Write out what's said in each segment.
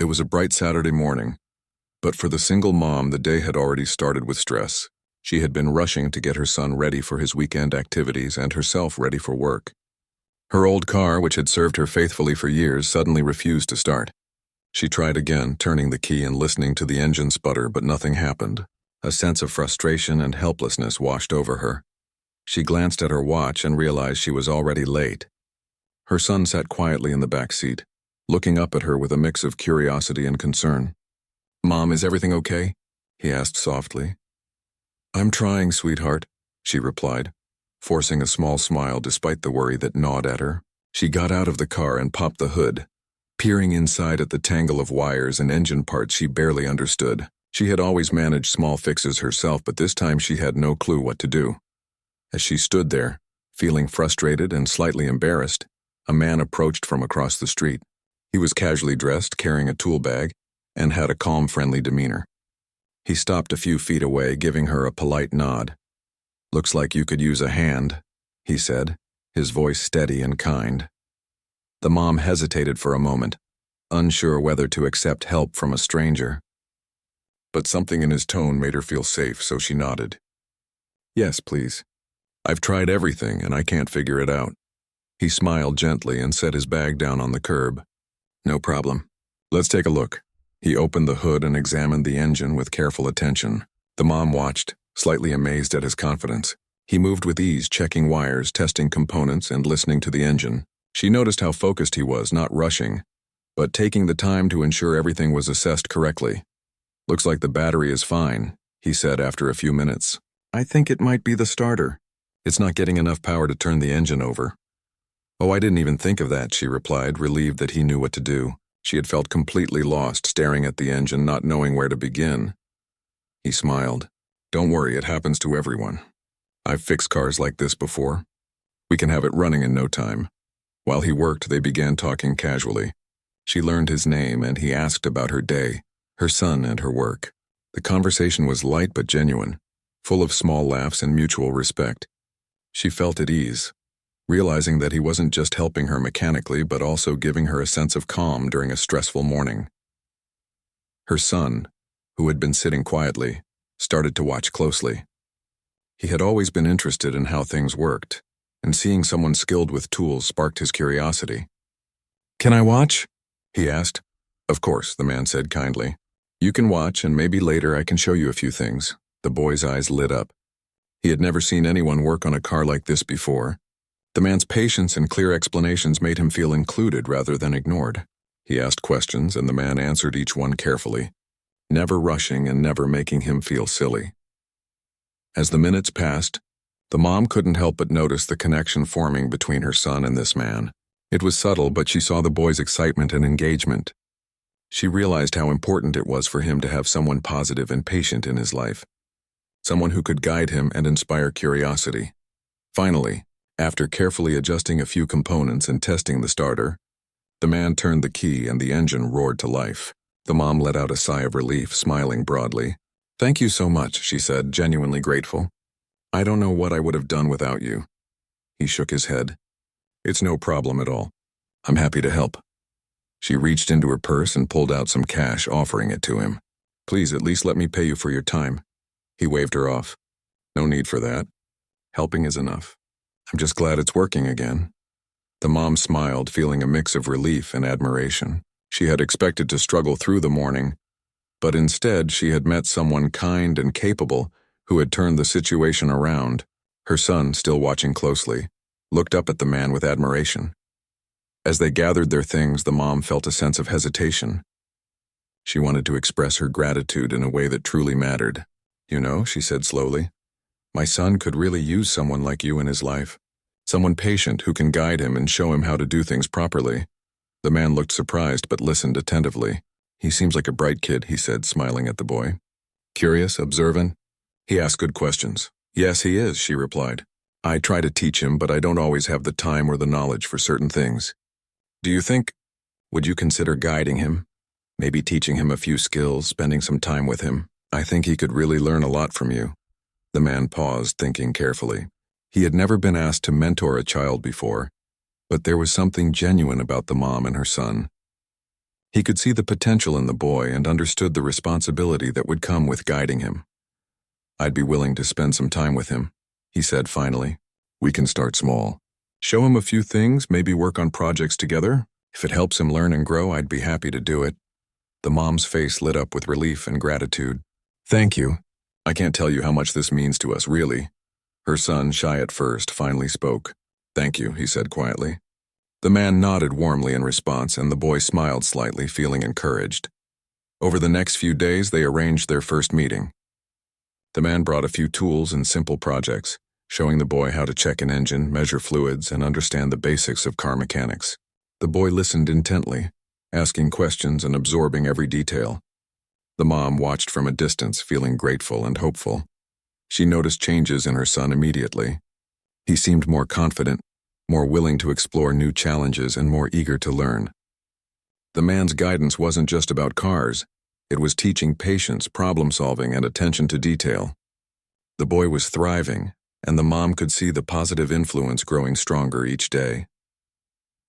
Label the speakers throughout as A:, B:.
A: It was a bright Saturday morning, but for the single mom, the day had already started with stress. She had been rushing to get her son ready for his weekend activities and herself ready for work. Her old car, which had served her faithfully for years, suddenly refused to start. She tried again, turning the key and listening to the engine sputter, but nothing happened. A sense of frustration and helplessness washed over her. She glanced at her watch and realized she was already late. Her son sat quietly in the back seat, looking up at her with a mix of curiosity and concern. "Mom, is everything okay?" he asked softly. "I'm trying, sweetheart," she replied, forcing a small smile despite the worry that gnawed at her. She got out of the car and popped the hood, peering inside at the tangle of wires and engine parts she barely understood. She had always managed small fixes herself, but this time she had no clue what to do. As she stood there, feeling frustrated and slightly embarrassed, a man approached from across the street. He was casually dressed, carrying a tool bag, and had a calm, friendly demeanor. He stopped a few feet away, giving her a polite nod. "Looks like you could use a hand," he said, his voice steady and kind. The mom hesitated for a moment, unsure whether to accept help from a stranger. But something in his tone made her feel safe, so she nodded. "Yes, please. I've tried everything and I can't figure it out." He smiled gently and set his bag down on the curb. "No problem. Let's take a look." He opened the hood and examined the engine with careful attention. The mom watched, slightly amazed at his confidence. He moved with ease, checking wires, testing components, and listening to the engine. She noticed how focused he was, not rushing, but taking the time to ensure everything was assessed correctly. "Looks like the battery is fine," he said after a few minutes. "I think it might be the starter. It's not getting enough power to turn the engine over." "Oh, I didn't even think of that," she replied, relieved that he knew what to do. She had felt completely lost, staring at the engine, not knowing where to begin. He smiled. "Don't worry, it happens to everyone. I've fixed cars like this before. We can have it running in no time." While he worked, they began talking casually. She learned his name, and he asked about her day, her son, and her work. The conversation was light but genuine, full of small laughs and mutual respect. She felt at ease, realizing that he wasn't just helping her mechanically, but also giving her a sense of calm during a stressful morning. Her son, who had been sitting quietly, started to watch closely. He had always been interested in how things worked, and seeing someone skilled with tools sparked his curiosity. "Can I watch?" he asked. "Of course," the man said kindly. "You can watch, and maybe later I can show you a few things." The boy's eyes lit up. He had never seen anyone work on a car like this before. The man's patience and clear explanations made him feel included rather than ignored. He asked questions, and the man answered each one carefully, never rushing and never making him feel silly. As the minutes passed, the mom couldn't help but notice the connection forming between her son and this man. It was subtle, but she saw the boy's excitement and engagement. She realized how important it was for him to have someone positive and patient in his life, someone who could guide him and inspire curiosity. Finally, after carefully adjusting a few components and testing the starter, the man turned the key and the engine roared to life. The mom let out a sigh of relief, smiling broadly. "Thank you so much," she said, genuinely grateful. "I don't know what I would have done without you." He shook his head. "It's no problem at all. I'm happy to help." She reached into her purse and pulled out some cash, offering it to him. "Please, at least let me pay you for your time." He waved her off. "No need for that. Helping is enough. I'm just glad it's working again." The mom smiled, feeling a mix of relief and admiration. She had expected to struggle through the morning, but instead she had met someone kind and capable who had turned the situation around. Her son, still watching closely, looked up at the man with admiration. As they gathered their things, the mom felt a sense of hesitation. She wanted to express her gratitude in a way that truly mattered. "You know," she said slowly, "my son could really use someone like you in his life. Someone patient who can guide him and show him how to do things properly." The man looked surprised but listened attentively. "He seems like a bright kid," he said, smiling at the boy. "Curious, observant? He asks good questions." "Yes, he is," she replied. "I try to teach him, but I don't always have the time or the knowledge for certain things." Would you consider guiding him? Maybe teaching him a few skills, spending some time with him? I think he could really learn a lot from you." The man paused, thinking carefully. He had never been asked to mentor a child before, but there was something genuine about the mom and her son. He could see the potential in the boy and understood the responsibility that would come with guiding him. "I'd be willing to spend some time with him," he said finally. "We can start small. Show him a few things, maybe work on projects together. If it helps him learn and grow, I'd be happy to do it." The mom's face lit up with relief and gratitude. "Thank you. I can't tell you how much this means to us, really." Her son, shy at first, finally spoke. "Thank you," he said quietly. The man nodded warmly in response, and the boy smiled slightly, feeling encouraged. Over the next few days, they arranged their first meeting. The man brought a few tools and simple projects, showing the boy how to check an engine, measure fluids, and understand the basics of car mechanics. The boy listened intently, asking questions and absorbing every detail. The mom watched from a distance, feeling grateful and hopeful. She noticed changes in her son immediately. He seemed more confident, more willing to explore new challenges, and more eager to learn. The man's guidance wasn't just about cars. It was teaching patience, problem-solving, and attention to detail. The boy was thriving, and the mom could see the positive influence growing stronger each day.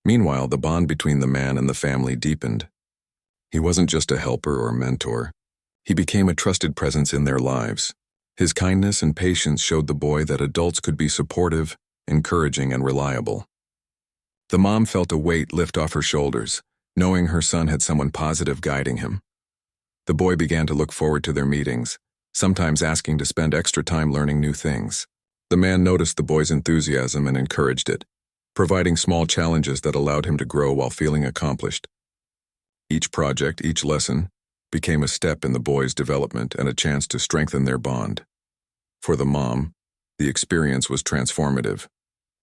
A: Meanwhile, the bond between the man and the family deepened. He wasn't just a helper or mentor. He became a trusted presence in their lives. His kindness and patience showed the boy that adults could be supportive, encouraging, and reliable. The mom felt a weight lift off her shoulders, knowing her son had someone positive guiding him. The boy began to look forward to their meetings, sometimes asking to spend extra time learning new things. The man noticed the boy's enthusiasm and encouraged it, providing small challenges that allowed him to grow while feeling accomplished. Each project, each lesson, became a step in the boy's development and a chance to strengthen their bond. For the mom, the experience was transformative.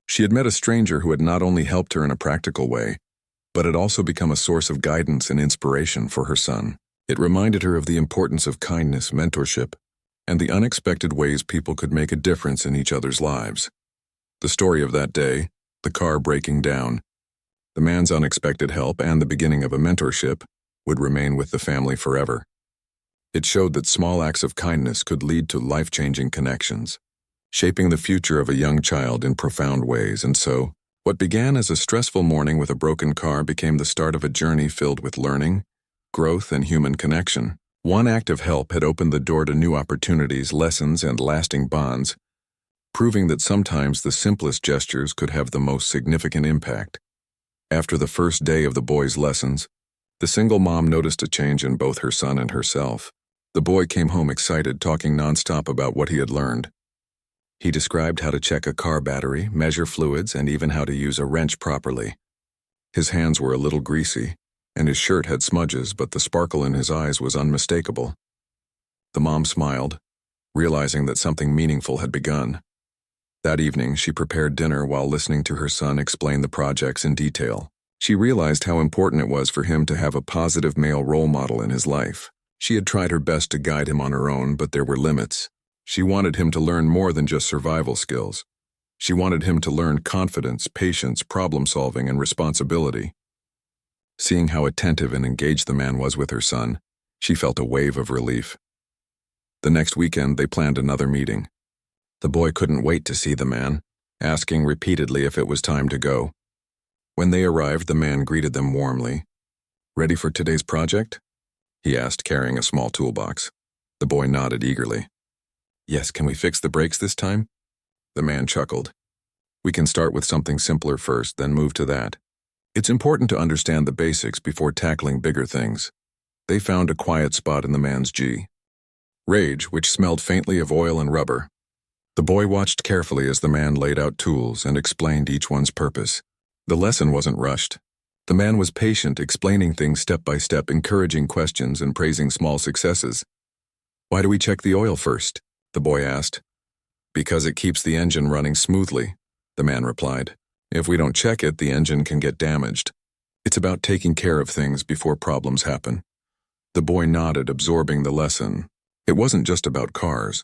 A: She had met a stranger who had not only helped her in a practical way, but had also become a source of guidance and inspiration for her son. It reminded her of the importance of kindness, mentorship, and the unexpected ways people could make a difference in each other's lives. The story of that day, the car breaking down, the man's unexpected help, and the beginning of a mentorship, would remain with the family forever. It showed that small acts of kindness could lead to life-changing connections, shaping the future of a young child in profound ways. And so, what began as a stressful morning with a broken car became the start of a journey filled with learning, growth, and human connection. One act of help had opened the door to new opportunities, lessons, and lasting bonds, proving that sometimes the simplest gestures could have the most significant impact. After the first day of the boy's lessons, the single mom noticed a change in both her son and herself. The boy came home excited, talking nonstop about what he had learned. He described how to check a car battery, measure fluids, and even how to use a wrench properly. His hands were a little greasy, and his shirt had smudges, but the sparkle in his eyes was unmistakable. The mom smiled, realizing that something meaningful had begun. That evening, she prepared dinner while listening to her son explain the projects in detail. She realized how important it was for him to have a positive male role model in his life. She had tried her best to guide him on her own, but there were limits. She wanted him to learn more than just survival skills. She wanted him to learn confidence, patience, problem-solving, and responsibility. Seeing how attentive and engaged the man was with her son, she felt a wave of relief. The next weekend, they planned another meeting. The boy couldn't wait to see the man, asking repeatedly if it was time to go. When they arrived, the man greeted them warmly. "Ready for today's project?" he asked, carrying a small toolbox. The boy nodded eagerly. "Yes, can we fix the brakes this time?" The man chuckled. "We can start with something simpler first, then move to that. It's important to understand the basics before tackling bigger things." They found a quiet spot in the man's G. Rage, which smelled faintly of oil and rubber. The boy watched carefully as the man laid out tools and explained each one's purpose. The lesson wasn't rushed. The man was patient, explaining things step by step, encouraging questions and praising small successes. "Why do we check the oil first?" the boy asked. "Because it keeps the engine running smoothly," the man replied. "If we don't check it, the engine can get damaged. It's about taking care of things before problems happen." The boy nodded, absorbing the lesson. It wasn't just about cars.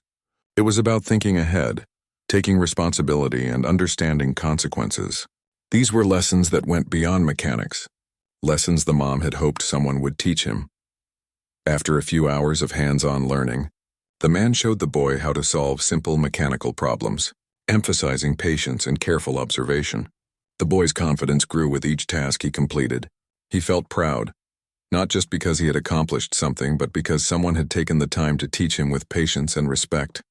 A: It was about thinking ahead, taking responsibility, and understanding consequences. These were lessons that went beyond mechanics, lessons the mom had hoped someone would teach him. After a few hours of hands-on learning, the man showed the boy how to solve simple mechanical problems, emphasizing patience and careful observation. The boy's confidence grew with each task he completed. He felt proud, not just because he had accomplished something, but because someone had taken the time to teach him with patience and respect.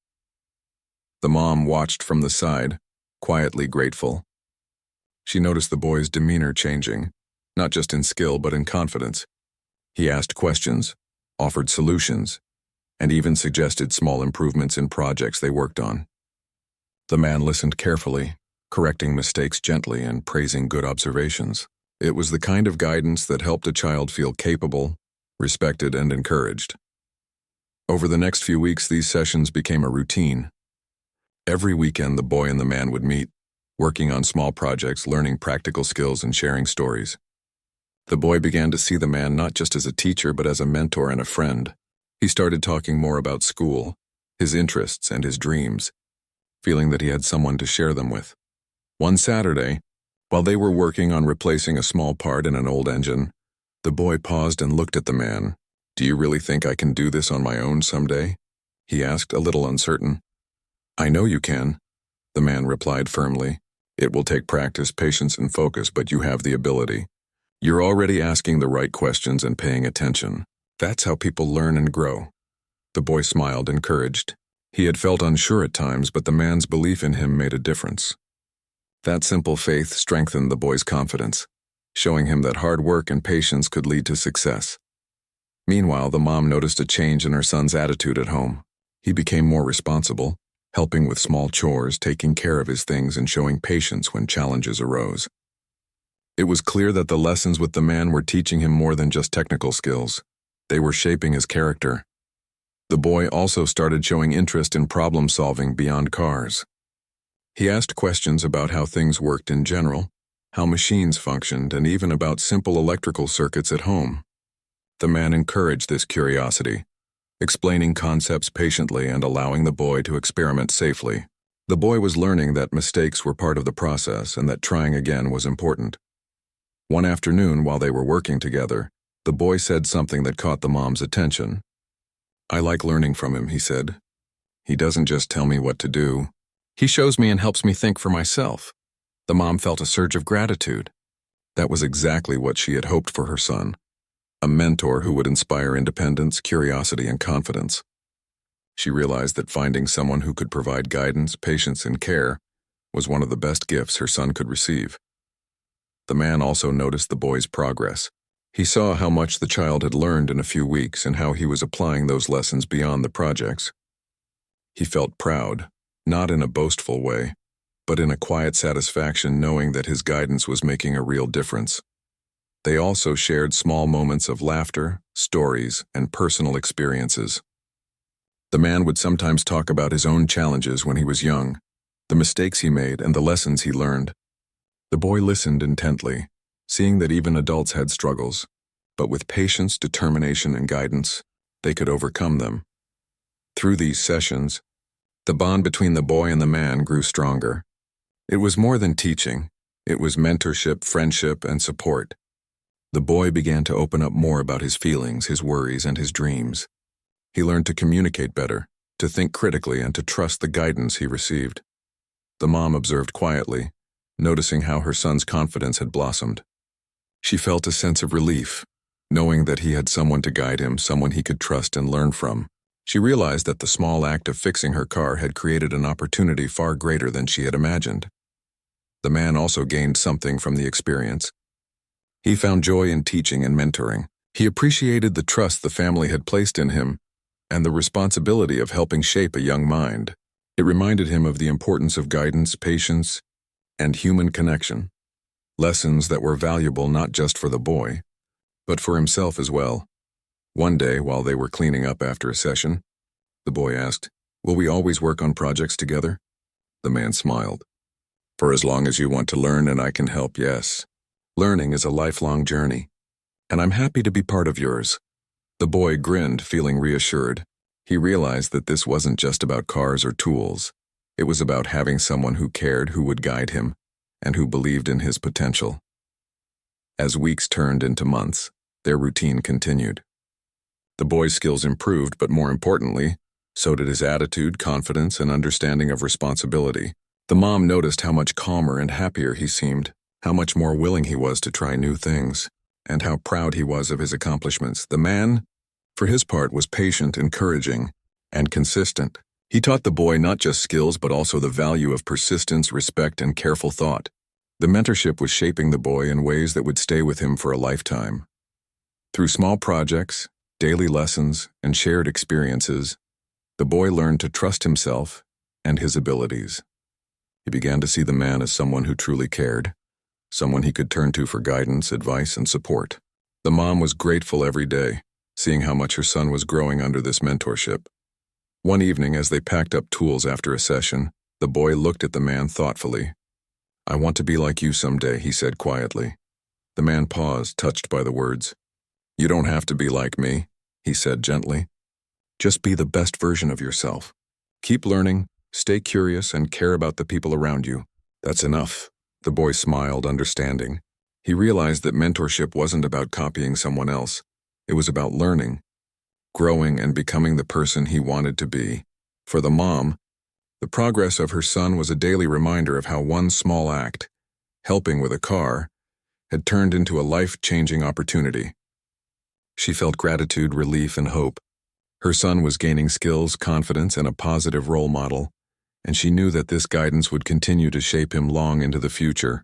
A: The mom watched from the side, quietly grateful. She noticed the boy's demeanor changing, not just in skill but in confidence. He asked questions, offered solutions, and even suggested small improvements in projects they worked on. The man listened carefully, correcting mistakes gently and praising good observations. It was the kind of guidance that helped a child feel capable, respected, and encouraged. Over the next few weeks, these sessions became a routine. Every weekend, the boy and the man would meet, working on small projects, learning practical skills, and sharing stories. The boy began to see the man not just as a teacher, but as a mentor and a friend. He started talking more about school, his interests, and his dreams, feeling that he had someone to share them with. One Saturday, while they were working on replacing a small part in an old engine, the boy paused and looked at the man. "Do you really think I can do this on my own someday?" he asked, a little uncertain. "I know you can," the man replied firmly. "It will take practice, patience, and focus, but you have the ability. You're already asking the right questions and paying attention. That's how people learn and grow." The boy smiled, encouraged. He had felt unsure at times, but the man's belief in him made a difference. That simple faith strengthened the boy's confidence, showing him that hard work and patience could lead to success. Meanwhile, the mom noticed a change in her son's attitude at home. He became more responsible, helping with small chores, taking care of his things, and showing patience when challenges arose. It was clear that the lessons with the man were teaching him more than just technical skills. They were shaping his character. The boy also started showing interest in problem-solving beyond cars. He asked questions about how things worked in general, how machines functioned, and even about simple electrical circuits at home. The man encouraged this curiosity, explaining concepts patiently and allowing the boy to experiment safely. The boy was learning that mistakes were part of the process and that trying again was important. One afternoon, while they were working together, the boy said something that caught the mom's attention. "I like learning from him," he said. "He doesn't just tell me what to do. He shows me and helps me think for myself." The mom felt a surge of gratitude. That was exactly what she had hoped for her son, a mentor who would inspire independence, curiosity, and confidence. She realized that finding someone who could provide guidance, patience, and care was one of the best gifts her son could receive. The man also noticed the boy's progress. He saw how much the child had learned in a few weeks and how he was applying those lessons beyond the projects. He felt proud, not in a boastful way, but in a quiet satisfaction knowing that his guidance was making a real difference. They also shared small moments of laughter, stories, and personal experiences. The man would sometimes talk about his own challenges when he was young, the mistakes he made, and the lessons he learned. The boy listened intently, seeing that even adults had struggles, but with patience, determination, and guidance, they could overcome them. Through these sessions, the bond between the boy and the man grew stronger. It was more than teaching. It was mentorship, friendship, and support. The boy began to open up more about his feelings, his worries, and his dreams. He learned to communicate better, to think critically, and to trust the guidance he received. The mom observed quietly, noticing how her son's confidence had blossomed. She felt a sense of relief, knowing that he had someone to guide him, someone he could trust and learn from. She realized that the small act of fixing her car had created an opportunity far greater than she had imagined. The man also gained something from the experience. He found joy in teaching and mentoring. He appreciated the trust the family had placed in him and the responsibility of helping shape a young mind. It reminded him of the importance of guidance, patience, and human connection, lessons that were valuable not just for the boy, but for himself as well. One day, while they were cleaning up after a session, the boy asked, "Will we always work on projects together?" The man smiled. "For as long as you want to learn and I can help, yes. Learning is a lifelong journey, and I'm happy to be part of yours." The boy grinned, feeling reassured. He realized that this wasn't just about cars or tools. It was about having someone who cared, who would guide him, and who believed in his potential. As weeks turned into months, their routine continued. The boy's skills improved, but more importantly, so did his attitude, confidence, and understanding of responsibility. The mom noticed how much calmer and happier he seemed, how much more willing he was to try new things. and how proud he was of his accomplishments. The man, for his part, was patient, encouraging, and consistent. He taught the boy not just skills but also the value of persistence, respect, and careful thought. The mentorship was shaping the boy in ways that would stay with him for a lifetime. Through small projects, daily lessons, and shared experiences, the boy learned to trust himself and his abilities. He began to see the man as someone who truly cared, someone he could turn to for guidance, advice, and support. The mom was grateful every day, seeing how much her son was growing under this mentorship. One evening, as they packed up tools after a session, the boy looked at the man thoughtfully. "I want to be like you someday," he said quietly. The man paused, touched by the words. "You don't have to be like me," he said gently. "Just be the best version of yourself. Keep learning, stay curious, and care about the people around you. That's enough." The boy smiled, understanding. He realized that mentorship wasn't about copying someone else. It was about learning, growing, and becoming the person he wanted to be. For the mom, the progress of her son was a daily reminder of how one small act, helping with a car, had turned into a life-changing opportunity. She felt gratitude, relief, and hope. Her son was gaining skills, confidence, and a positive role model, and she knew that this guidance would continue to shape him long into the future.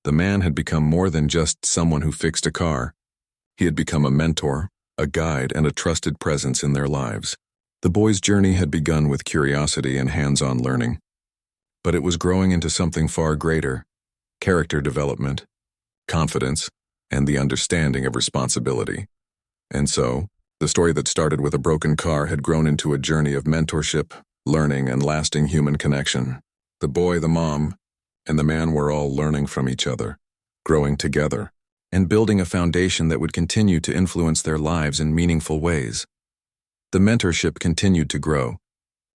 A: The man had become more than just someone who fixed a car. He had become a mentor, a guide, and a trusted presence in their lives. The boy's journey had begun with curiosity and hands-on learning, but it was growing into something far greater: character development, confidence, and the understanding of responsibility. And so, the story that started with a broken car had grown into a journey of mentorship, learning, and lasting human connection. The boy, the mom, and the man were all learning from each other, growing together, and building a foundation that would continue to influence their lives in meaningful ways. The mentorship continued to grow,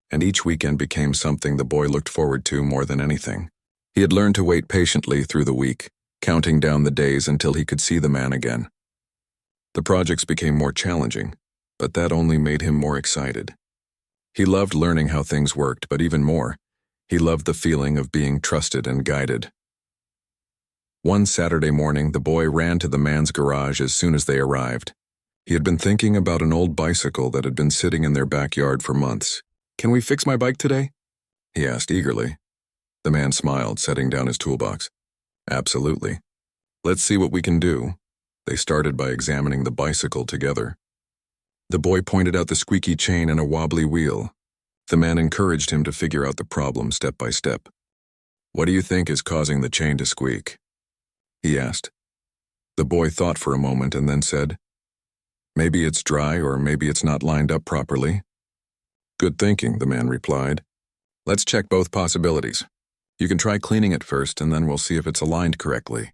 A: and each weekend became something the boy looked forward to more than anything. He had learned to wait patiently through the week, counting down the days until he could see the man again. The projects became more challenging, but that only made him more excited. He loved learning how things worked, but even more, he loved the feeling of being trusted and guided. One Saturday morning, the boy ran to the man's garage as soon as they arrived. He had been thinking about an old bicycle that had been sitting in their backyard for months. "Can we fix my bike today?" he asked eagerly. The man smiled, setting down his toolbox. "Absolutely. Let's see what we can do." They started by examining the bicycle together. The boy pointed out the squeaky chain and a wobbly wheel. The man encouraged him to figure out the problem step by step. "What do you think is causing the chain to squeak?" he asked. The boy thought for a moment and then said, "Maybe it's dry, or maybe it's not lined up properly." "Good thinking," the man replied. "Let's check both possibilities. You can try cleaning it first, and then we'll see if it's aligned correctly."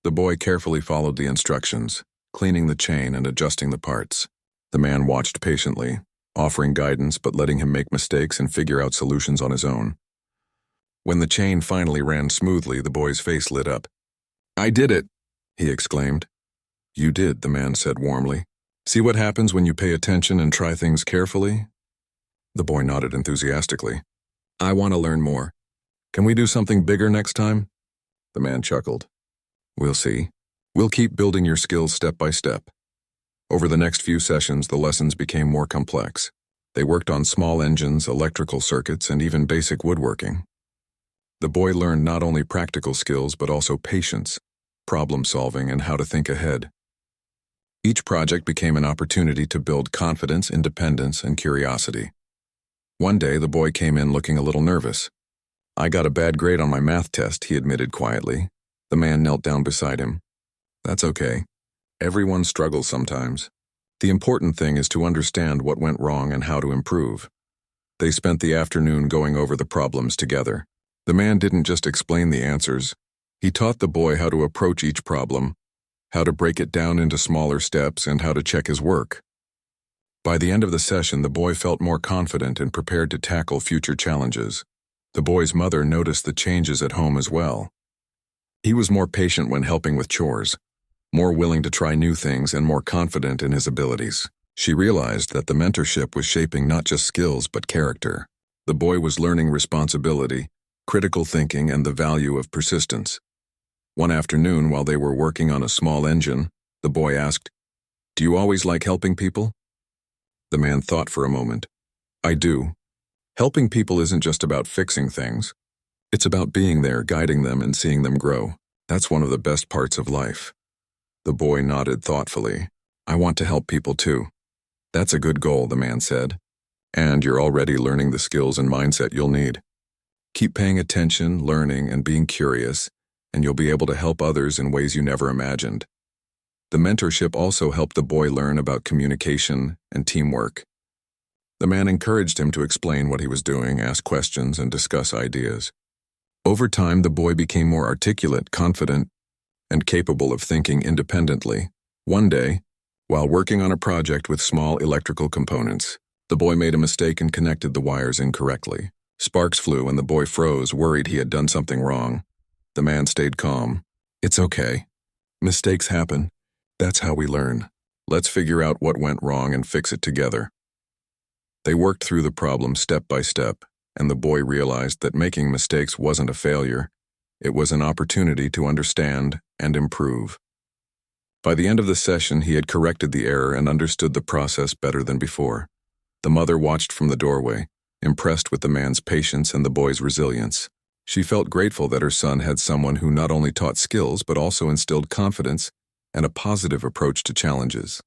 A: The boy carefully followed the instructions, cleaning the chain and adjusting the parts. The man watched patiently, offering guidance but letting him make mistakes and figure out solutions on his own. When the chain finally ran smoothly, the boy's face lit up. "I did it!" he exclaimed. "You did," the man said warmly. "See what happens when you pay attention and try things carefully?" The boy nodded enthusiastically. "I want to learn more. Can we do something bigger next time?" The man chuckled. "We'll see. We'll keep building your skills step by step." Over the next few sessions, the lessons became more complex. They worked on small engines, electrical circuits, and even basic woodworking. The boy learned not only practical skills but also patience, problem solving, and how to think ahead. Each project became an opportunity to build confidence, independence, and curiosity. One day, the boy came in looking a little nervous. "I got a bad grade on my math test," he admitted quietly. The man knelt down beside him. "That's okay. Everyone struggles sometimes. The important thing is to understand what went wrong and how to improve." They spent the afternoon going over the problems together. The man didn't just explain the answers. He taught the boy how to approach each problem, how to break it down into smaller steps, and how to check his work. By the end of the session, the boy felt more confident and prepared to tackle future challenges. The boy's mother noticed the changes at home as well. He was more patient when helping with chores, more willing to try new things, and more confident in his abilities. She realized that the mentorship was shaping not just skills but character. The boy was learning responsibility, critical thinking, and the value of persistence. One afternoon, while they were working on a small engine, The boy asked, "Do you always like helping people?" The man thought for a moment. "I do. Helping people isn't just about fixing things. It's about being there, guiding them, and seeing them grow. That's one of the best parts of life." The boy nodded thoughtfully. "I want to help people too." "That's a good goal," the man said. "And you're already learning the skills and mindset you'll need. Keep paying attention, learning, and being curious, and you'll be able to help others in ways you never imagined." The mentorship also helped the boy learn about communication and teamwork. The man encouraged him to explain what he was doing, ask questions, and discuss ideas. Over time, the boy became more articulate, confident, and capable of thinking independently. One day, while working on a project with small electrical components, the boy made a mistake and connected the wires incorrectly. Sparks flew and the boy froze, worried he had done something wrong. The man stayed calm. "It's okay. Mistakes happen. That's how we learn. Let's figure out what went wrong and fix it together." They worked through the problem step by step, and the boy realized that making mistakes wasn't a failure. It was an opportunity to understand and improve. By the end of the session, he had corrected the error and understood the process better than before. The mother watched from the doorway, impressed with the man's patience and the boy's resilience. She felt grateful that her son had someone who not only taught skills but also instilled confidence and a positive approach to challenges.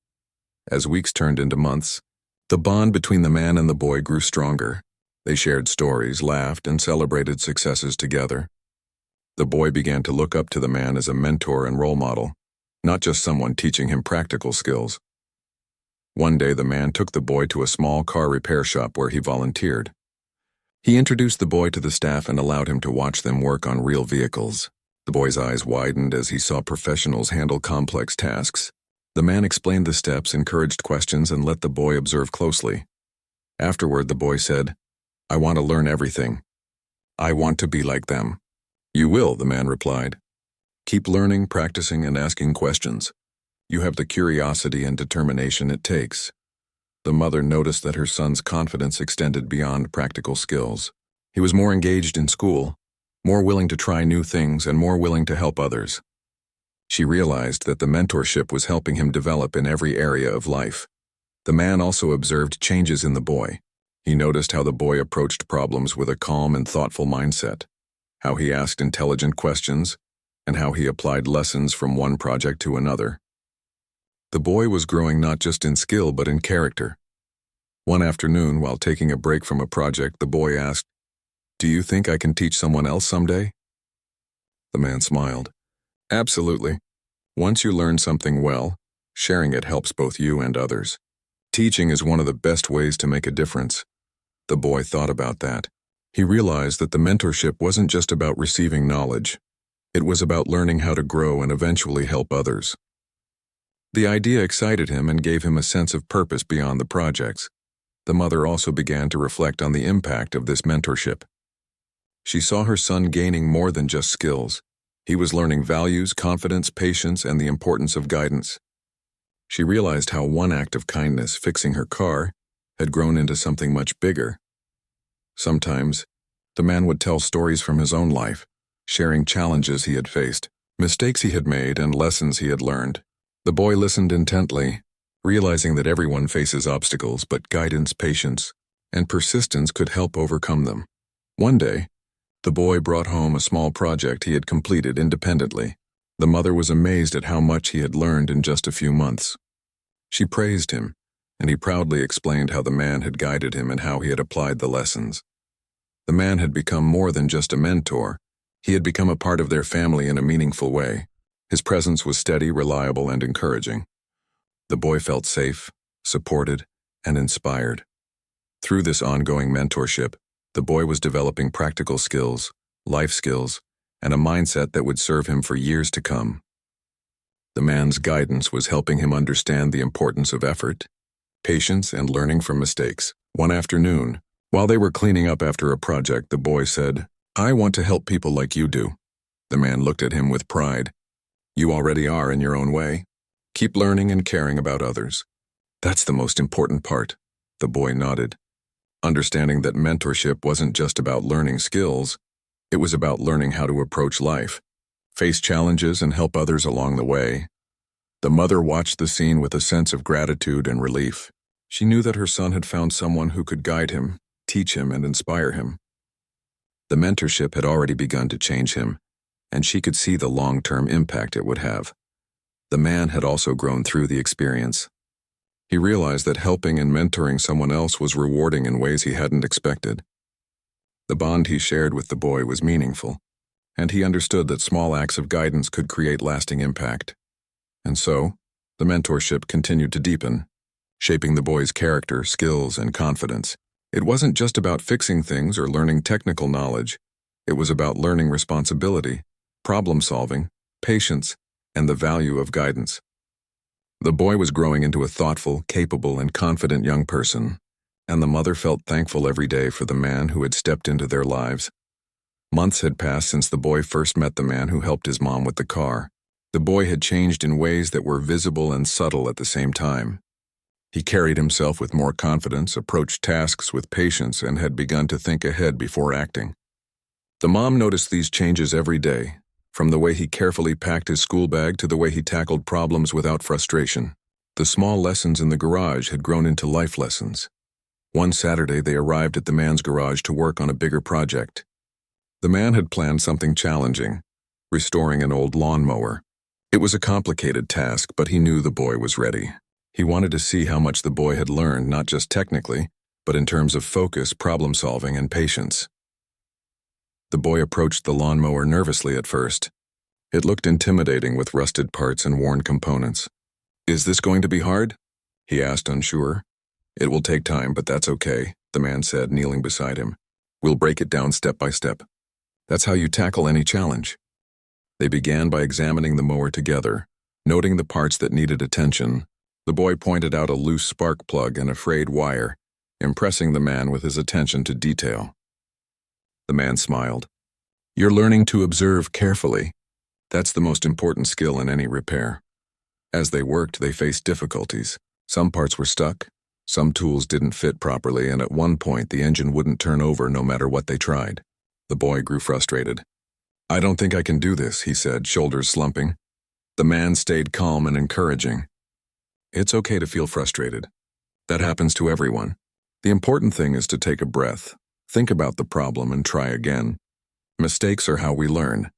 A: As weeks turned into months, the bond between the man and the boy grew stronger. They shared stories, laughed, and celebrated successes together. The boy began to look up to the man as a mentor and role model, not just someone teaching him practical skills. One day, the man took the boy to a small car repair shop where he volunteered. He introduced the boy to the staff and allowed him to watch them work on real vehicles. The boy's eyes widened as he saw professionals handle complex tasks. The man explained the steps, encouraged questions, and let the boy observe closely. Afterward, the boy said, "I want to learn everything. I want to be like them." "You will," the man replied. "Keep learning, practicing, and asking questions. You have the curiosity and determination it takes." The mother noticed that her son's confidence extended beyond practical skills. He was more engaged in school, more willing to try new things, and more willing to help others. She realized that the mentorship was helping him develop in every area of life. The man also observed changes in the boy. He noticed how the boy approached problems with a calm and thoughtful mindset, how he asked intelligent questions, and how he applied lessons from one project to another. The boy was growing not just in skill but in character. One afternoon, while taking a break from a project, the boy asked, "Do you think I can teach someone else someday?" The man smiled. "Absolutely. Once you learn something well, sharing it helps both you and others. Teaching is one of the best ways to make a difference." The boy thought about that. He realized that the mentorship wasn't just about receiving knowledge. It was about learning how to grow and eventually help others. The idea excited him and gave him a sense of purpose beyond the projects. The mother also began to reflect on the impact of this mentorship. She saw her son gaining more than just skills. He was learning values, confidence, patience, and the importance of guidance. She realized how one act of kindness, fixing her car, had grown into something much bigger. Sometimes, the man would tell stories from his own life, sharing challenges he had faced, mistakes he had made, and lessons he had learned. The boy listened intently, realizing that everyone faces obstacles, but guidance, patience, and persistence could help overcome them. One day, the boy brought home a small project he had completed independently. The mother was amazed at how much he had learned in just a few months. She praised him, and he proudly explained how the man had guided him and how he had applied the lessons. The man had become more than just a mentor. He had become a part of their family in a meaningful way. His presence was steady, reliable, and encouraging. The boy felt safe, supported, and inspired. Through this ongoing mentorship, the boy was developing practical skills, life skills, and a mindset that would serve him for years to come. The man's guidance was helping him understand the importance of effort, patience, and learning from mistakes. One afternoon, while they were cleaning up after a project, the boy said, "I want to help people like you do." The man looked at him with pride. "You already are in your own way. Keep learning and caring about others." "That's the most important part," the boy nodded, understanding that mentorship wasn't just about learning skills. It was about learning how to approach life, face challenges, and help others along the way. The mother watched the scene with a sense of gratitude and relief. She knew that her son had found someone who could guide him, teach him, and inspire him. The mentorship had already begun to change him, and she could see the long-term impact it would have. The man had also grown through the experience. He realized that helping and mentoring someone else was rewarding in ways he hadn't expected. The bond he shared with the boy was meaningful, and he understood that small acts of guidance could create lasting impact. And so, the mentorship continued to deepen, shaping the boy's character, skills, and confidence. It wasn't just about fixing things or learning technical knowledge. It was about learning responsibility, problem-solving, patience, and the value of guidance. The boy was growing into a thoughtful, capable, and confident young person, and the mother felt thankful every day for the man who had stepped into their lives. Months had passed since the boy first met the man who helped his mom with the car. The boy had changed in ways that were visible and subtle at the same time. He carried himself with more confidence, approached tasks with patience, and had begun to think ahead before acting. The mom noticed these changes every day, from the way he carefully packed his school bag to the way he tackled problems without frustration. The small lessons in the garage had grown into life lessons. One Saturday, they arrived at the man's garage to work on a bigger project. The man had planned something challenging, restoring an old lawnmower. It was a complicated task, but he knew the boy was ready. He wanted to see how much the boy had learned, not just technically, but in terms of focus, problem-solving, and patience. The boy approached the lawnmower nervously at first. It looked intimidating with rusted parts and worn components. "Is this going to be hard?" he asked, unsure. "It will take time, but that's okay," the man said, kneeling beside him. "We'll break it down step by step. That's how you tackle any challenge." They began by examining the mower together, noting the parts that needed attention. The boy pointed out a loose spark plug and a frayed wire, impressing the man with his attention to detail. The man smiled. "You're learning to observe carefully. That's the most important skill in any repair." As they worked, they faced difficulties. Some parts were stuck, some tools didn't fit properly, and at one point the engine wouldn't turn over no matter what they tried. The boy grew frustrated. "I don't think I can do this," he said, shoulders slumping. The man stayed calm and encouraging. "It's okay to feel frustrated. That happens to everyone. The important thing is to take a breath, think about the problem, and try again. Mistakes are how we learn."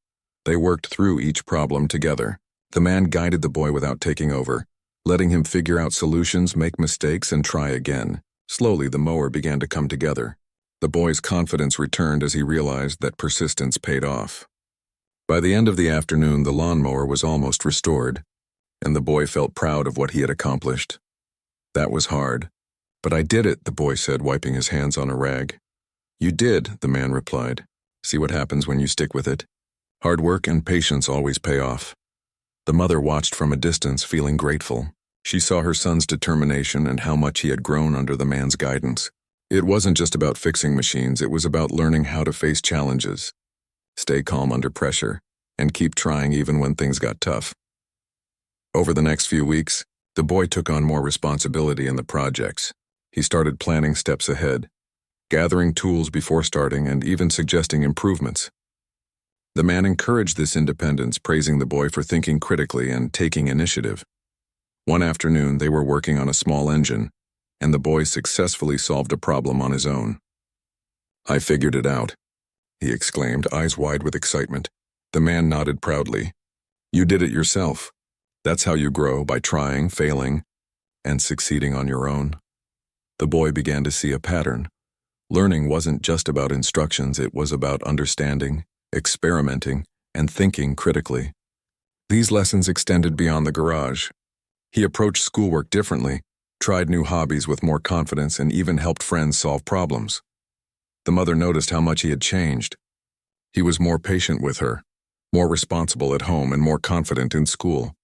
A: They worked through each problem together. The man guided the boy without taking over, letting him figure out solutions, make mistakes, and try again. Slowly, the mower began to come together. The boy's confidence returned as he realized that persistence paid off. By the end of the afternoon, the lawnmower was almost restored, and the boy felt proud of what he had accomplished. "That was hard, but I did it," the boy said, wiping his hands on a rag. "You did," the man replied. "See what happens when you stick with it? Hard work and patience always pay off." The mother watched from a distance, feeling grateful. She saw her son's determination and how much he had grown under the man's guidance. It wasn't just about fixing machines, it was about learning how to face challenges, stay calm under pressure, and keep trying even when things got tough. Over the next few weeks, the boy took on more responsibility in the projects. He started planning steps ahead, gathering tools before starting, and even suggesting improvements. The man encouraged this independence, praising the boy for thinking critically and taking initiative. One afternoon, they were working on a small engine, and the boy successfully solved a problem on his own. "I figured it out," he exclaimed, eyes wide with excitement. The man nodded proudly. "You did it yourself. That's how you grow, by trying, failing, and succeeding on your own." The boy began to see a pattern. Learning wasn't just about instructions, it was about understanding, experimenting, and thinking critically. These lessons extended beyond the garage. He approached schoolwork differently, tried new hobbies with more confidence, and even helped friends solve problems. The mother noticed how much he had changed. He was more patient with her, more responsible at home, and more confident in school.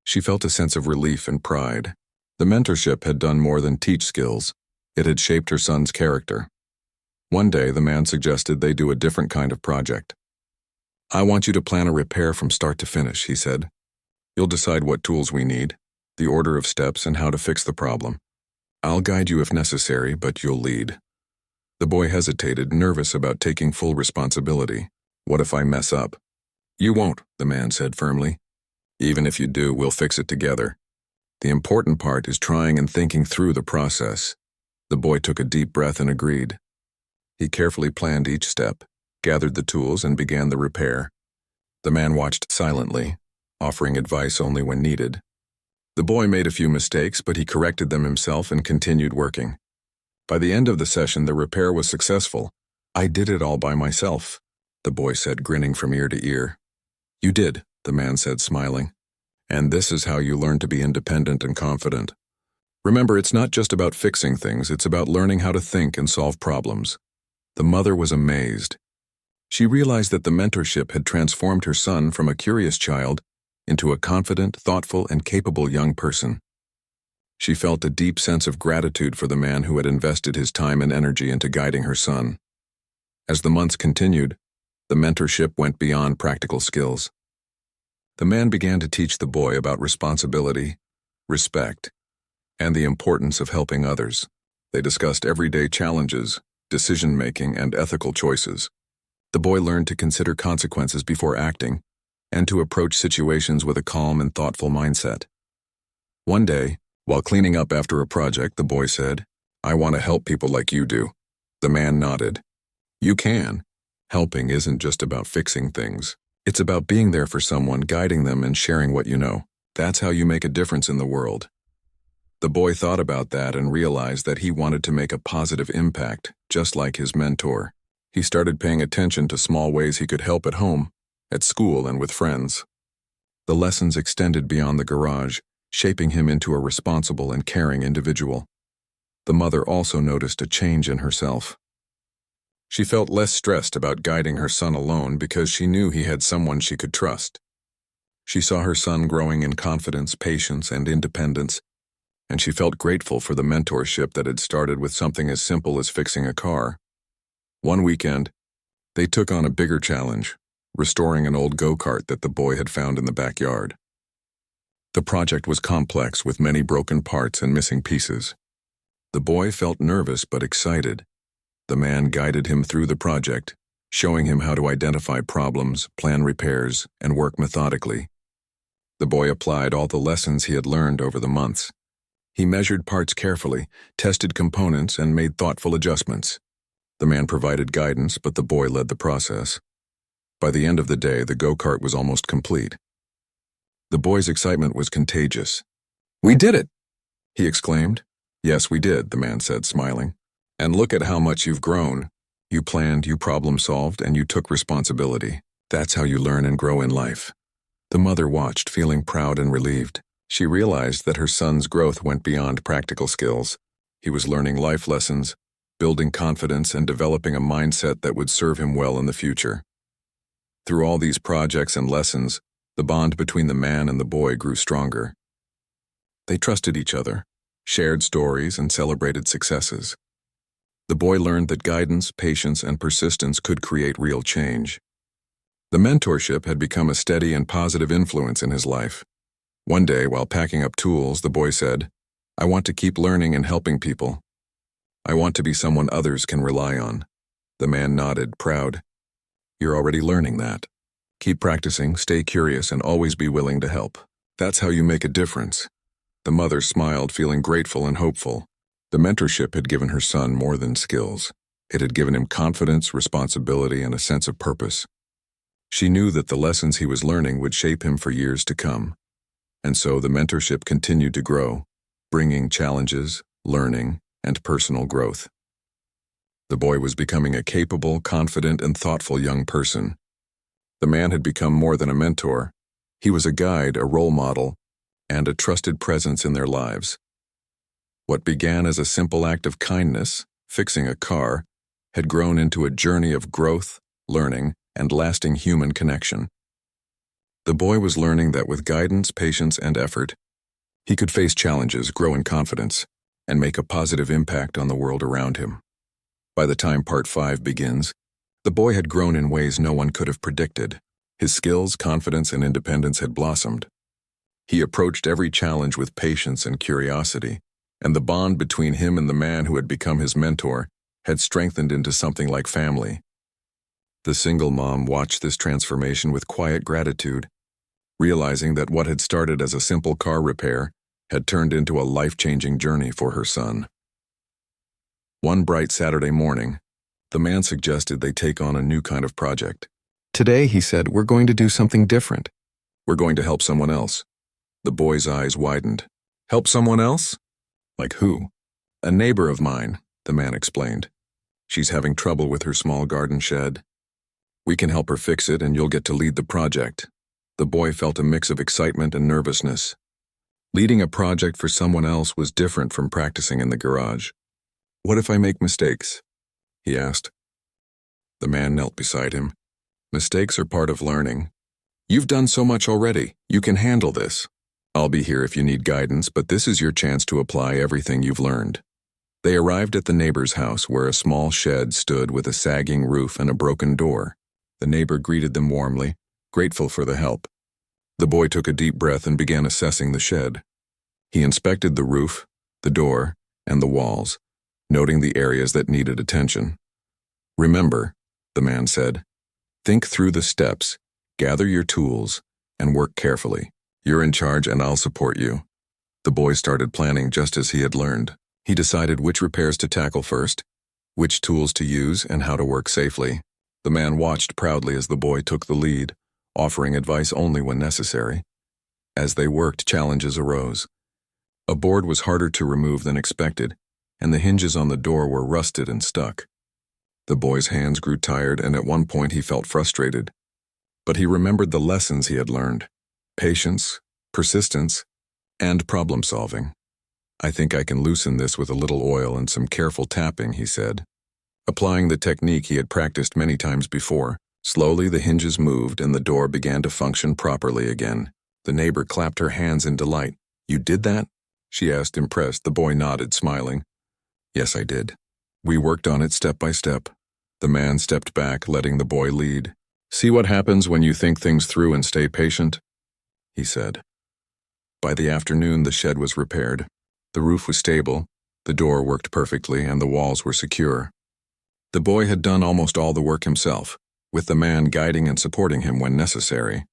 A: She felt a sense of relief and pride. The mentorship had done more than teach skills. It had shaped her son's character. One day, the man suggested they do a different kind of project. "I want you to plan a repair from start to finish," he said. "You'll decide what tools we need, the order of steps, and how to fix the problem. I'll guide you if necessary, but you'll lead." The boy hesitated, nervous about taking full responsibility. "What if I mess up?" "You won't," the man said firmly. Even if you do, we'll fix it together. The important part is trying and thinking through the process. The boy took a deep breath and agreed. He carefully planned each step, gathered the tools, and began the repair. The man watched silently, offering advice only when needed. The boy made a few mistakes, but he corrected them himself and continued working. By the end of the session, the repair was successful. "I did it all by myself," the boy said, grinning from ear to ear. "You did," the man said, smiling. "And this is how you learn to be independent and confident. Remember, it's not just about fixing things, it's about learning how to think and solve problems." The mother was amazed. She realized that the mentorship had transformed her son from a curious child into a confident, thoughtful, and capable young person. She felt a deep sense of gratitude for the man who had invested his time and energy into guiding her son. As the months continued, the mentorship went beyond practical skills. The man began to teach the boy about responsibility, respect, and the importance of helping others. They discussed everyday challenges, decision-making, and ethical choices. The boy learned to consider consequences before acting and to approach situations with a calm and thoughtful mindset. One day, while cleaning up after a project, the boy said, "I want to help people like you do." The man nodded. "You can. Helping isn't just about fixing things. It's about being there for someone, guiding them, and sharing what you know. That's how you make a difference in the world." The boy thought about that and realized that he wanted to make a positive impact, just like his mentor. He started paying attention to small ways he could help at home, at school, and with friends. The lessons extended beyond the garage, shaping him into a responsible and caring individual. The mother also noticed a change in herself. She felt less stressed about guiding her son alone because she knew he had someone she could trust. She saw her son growing in confidence, patience, and independence, and she felt grateful for the mentorship that had started with something as simple as fixing a car. One weekend, they took on a bigger challenge, restoring an old go-kart that the boy had found in the backyard. The project was complex with many broken parts and missing pieces. The boy felt nervous but excited. The man guided him through the project, showing him how to identify problems, plan repairs, and work methodically. The boy applied all the lessons he had learned over the months. He measured parts carefully, tested components, and made thoughtful adjustments. The man provided guidance, but the boy led the process. By the end of the day, the go-kart was almost complete. The boy's excitement was contagious. "We did it!" he exclaimed. "Yes, we did," the man said, smiling. "And look at how much you've grown. You planned, you problem-solved, and you took responsibility. That's how you learn and grow in life." The mother watched, feeling proud and relieved. She realized that her son's growth went beyond practical skills. He was learning life lessons, building confidence, and developing a mindset that would serve him well in the future. Through all these projects and lessons, the bond between the man and the boy grew stronger. They trusted each other, shared stories, and celebrated successes. The boy learned that guidance, patience, and persistence could create real change. The mentorship had become a steady and positive influence in his life. One day, while packing up tools, the boy said, "I want to keep learning and helping people. I want to be someone others can rely on." The man nodded, proud. "You're already learning that. Keep practicing, stay curious, and always be willing to help. That's how you make a difference." The mother smiled, feeling grateful and hopeful. The mentorship had given her son more than skills. It had given him confidence, responsibility, and a sense of purpose. She knew that the lessons he was learning would shape him for years to come. And so the mentorship continued to grow, bringing challenges, learning, and personal growth. The boy was becoming a capable, confident, and thoughtful young person. The man had become more than a mentor. He was a guide, a role model, and a trusted presence in their lives. What began as a simple act of kindness, fixing a car, had grown into a journey of growth, learning, and lasting human connection. The boy was learning that with guidance, patience, and effort, he could face challenges, grow in confidence, and make a positive impact on the world around him. By the time Part 5 begins, the boy had grown in ways no one could have predicted. His skills, confidence, and independence had blossomed. He approached every challenge with patience and curiosity, and the bond between him and the man who had become his mentor had strengthened into something like family. The single mom watched this transformation with quiet gratitude. realizing that what had started as a simple car repair had turned into a life-changing journey for her son. One bright Saturday morning, the man suggested they take on a new kind of project. Today, he said, we're going to do something different. We're going to help someone else. The boy's eyes widened. Help someone else? Like who? A neighbor of mine, the man explained. She's having trouble with her small garden shed. We can help her fix it and you'll get to lead the project. The boy felt a mix of excitement and nervousness. Leading a project for someone else was different from practicing in the garage. What if I make mistakes? He asked. The man knelt beside him. Mistakes are part of learning. You've done so much already. You can handle this. I'll be here if you need guidance, but this is your chance to apply everything you've learned. They arrived at the neighbor's house where a small shed stood with a sagging roof and a broken door. The neighbor greeted them warmly, grateful for the help. The boy took a deep breath and began assessing the shed. He inspected the roof, the door, and the walls, noting the areas that needed attention. Remember, the man said, think through the steps, gather your tools, and work carefully. You're in charge and I'll support you. The boy started planning just as he had learned. He decided which repairs to tackle first, which tools to use, and how to work safely. The man watched proudly as the boy took the lead, offering advice only when necessary. As they worked, challenges arose. A board was harder to remove than expected, and the hinges on the door were rusted and stuck. The boy's hands grew tired, and at one point he felt frustrated. But he remembered the lessons he had learned: patience, persistence, and problem-solving. I think I can loosen this with a little oil and some careful tapping, he said. Applying the technique he had practiced many times before, slowly the hinges moved and the door began to function properly again. The neighbor clapped her hands in delight. You did that? She asked, impressed. The boy nodded, smiling. Yes, I did. We worked on it step by step. The man stepped back, letting the boy lead. See what happens when you think things through and stay patient? He said. By the afternoon, the shed was repaired. The roof was stable, the door worked perfectly, and the walls were secure. The boy had done almost all the work himself, with the man guiding and supporting him when necessary.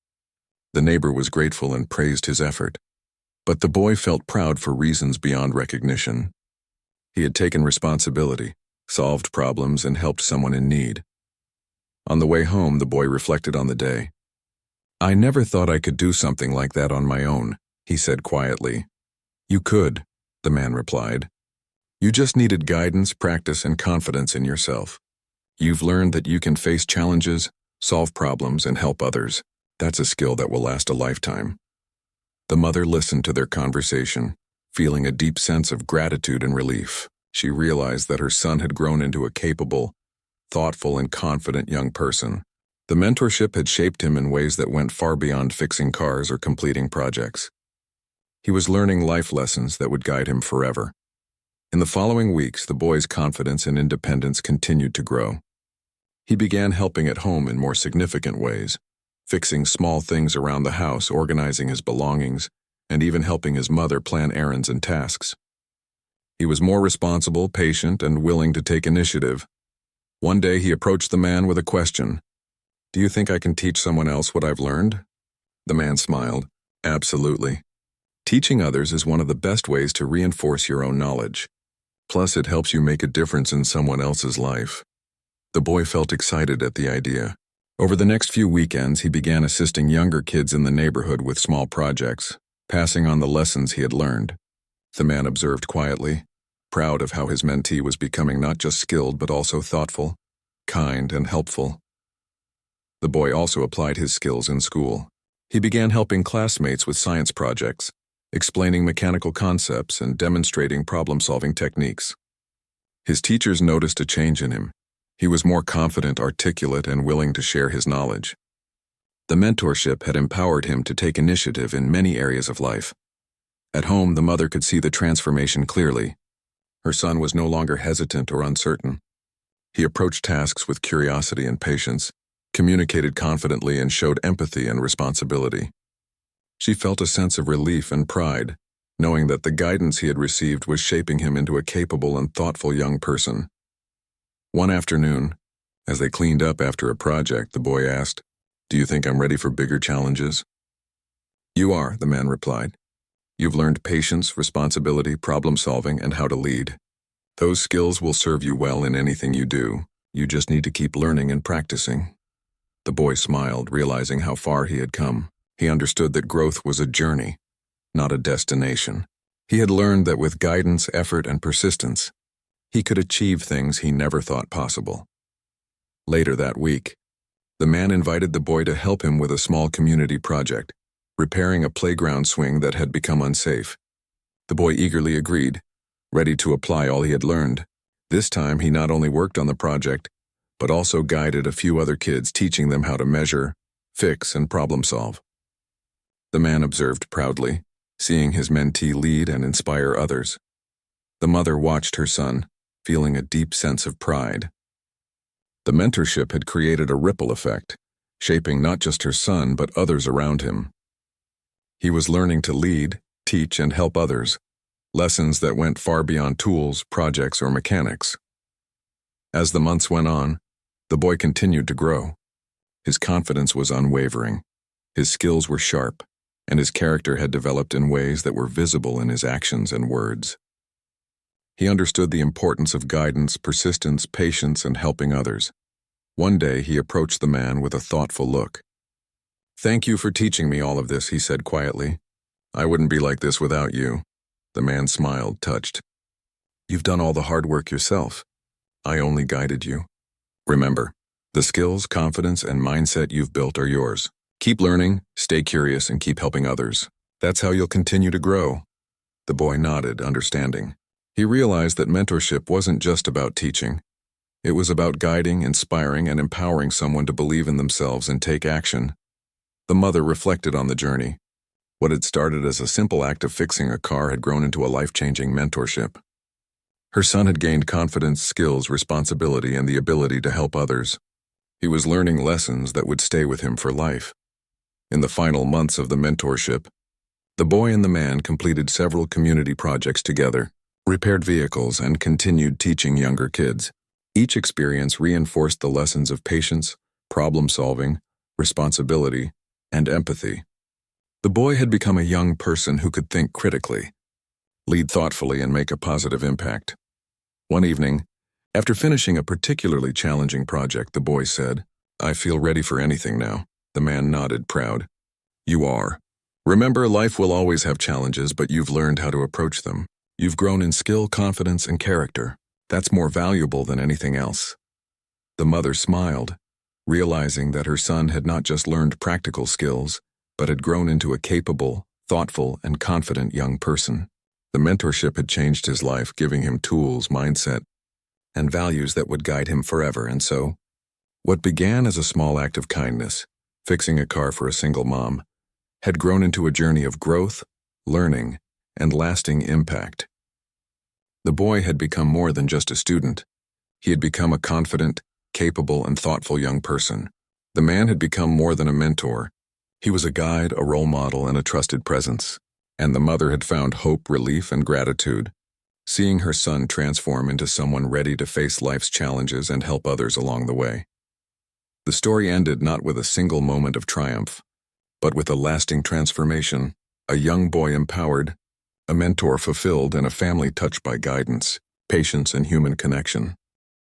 A: The neighbor was grateful and praised his effort. But the boy felt proud for reasons beyond recognition. He had taken responsibility, solved problems, and helped someone in need. On the way home, the boy reflected on the day. I never thought I could do something like that on my own, he said quietly. You could, the man replied. You just needed guidance, practice, and confidence in yourself. You've learned that you can face challenges, solve problems, and help others. That's a skill that will last a lifetime. The mother listened to their conversation, feeling a deep sense of gratitude and relief. She realized that her son had grown into a capable, thoughtful, and confident young person. The mentorship had shaped him in ways that went far beyond fixing cars or completing projects. He was learning life lessons that would guide him forever. In the following weeks, the boy's confidence and independence continued to grow. He began helping at home in more significant ways, fixing small things around the house, organizing his belongings, and even helping his mother plan errands and tasks. He was more responsible, patient, and willing to take initiative. One day he approached the man with a question. Do you think I can teach someone else what I've learned? The man smiled. Absolutely. Teaching others is one of the best ways to reinforce your own knowledge. Plus, it helps you make a difference in someone else's life. The boy felt excited at the idea. Over the next few weekends, he began assisting younger kids in the neighborhood with small projects, passing on the lessons he had learned. The man observed quietly, proud of how his mentee was becoming not just skilled but also thoughtful, kind, and helpful. The boy also applied his skills in school. He began helping classmates with science projects, explaining mechanical concepts and demonstrating problem-solving techniques. His teachers noticed a change in him. He was more confident, articulate, and willing to share his knowledge. The mentorship had empowered him to take initiative in many areas of life. At home, the mother could see the transformation clearly. Her son was no longer hesitant or uncertain. He approached tasks with curiosity and patience, communicated confidently, and showed empathy and responsibility. She felt a sense of relief and pride, knowing that the guidance he had received was shaping him into a capable and thoughtful young person. One afternoon, as they cleaned up after a project, the boy asked, "Do you think I'm ready for bigger challenges?" You are, the man replied. You've learned patience, responsibility, problem-solving, and how to lead. Those skills will serve you well in anything you do. You just need to keep learning and practicing. The boy smiled, realizing how far he had come. He understood that growth was a journey, not a destination. He had learned that with guidance, effort, and persistence, he could achieve things he never thought possible. Later that week, the man invited the boy to help him with a small community project, repairing a playground swing that had become unsafe. The boy eagerly agreed, ready to apply all he had learned. This time, he not only worked on the project, but also guided a few other kids, teaching them how to measure, fix, and problem-solve. The man observed proudly, seeing his mentee lead and inspire others. The mother watched her son, feeling a deep sense of pride. The mentorship had created a ripple effect, shaping not just her son but others around him. He was learning to lead, teach, and help others, lessons that went far beyond tools, projects, or mechanics. As the months went on, the boy continued to grow. His confidence was unwavering, his skills were sharp, and his character had developed in ways that were visible in his actions and words. He understood the importance of guidance, persistence, patience, and helping others. One day, he approached the man with a thoughtful look. "Thank you for teaching me all of this," he said quietly. "I wouldn't be like this without you." The man smiled, touched. "You've done all the hard work yourself. I only guided you. Remember, the skills, confidence, and mindset you've built are yours. Keep learning, stay curious, and keep helping others. That's how you'll continue to grow." The boy nodded, understanding. He realized that mentorship wasn't just about teaching. It was about guiding, inspiring, and empowering someone to believe in themselves and take action. The mother reflected on the journey. What had started as a simple act of fixing a car had grown into a life-changing mentorship. Her son had gained confidence, skills, responsibility, and the ability to help others. He was learning lessons that would stay with him for life. In the final months of the mentorship, the boy and the man completed several community projects together, repaired vehicles, and continued teaching younger kids. Each experience reinforced the lessons of patience, problem-solving, responsibility, and empathy. The boy had become a young person who could think critically, lead thoughtfully, and make a positive impact. One evening, after finishing a particularly challenging project, the boy said, "I feel ready for anything now." The man nodded, proud. "You are. Remember, life will always have challenges, but you've learned how to approach them. You've grown in skill, confidence, and character. That's more valuable than anything else." The mother smiled, realizing that her son had not just learned practical skills, but had grown into a capable, thoughtful, and confident young person. The mentorship had changed his life, giving him tools, mindset, and values that would guide him forever. And so, what began as a small act of kindness, fixing a car for a single mom, had grown into a journey of growth, learning, and lasting impact. The boy had become more than just a student. He had become a confident, capable, and thoughtful young person. The man had become more than a mentor. He was a guide, a role model, and a trusted presence. And the mother had found hope, relief, and gratitude, seeing her son transform into someone ready to face life's challenges and help others along the way. The story ended not with a single moment of triumph, but with a lasting transformation, a young boy empowered, a mentor fulfilled, and a family touched by guidance, patience, and human connection.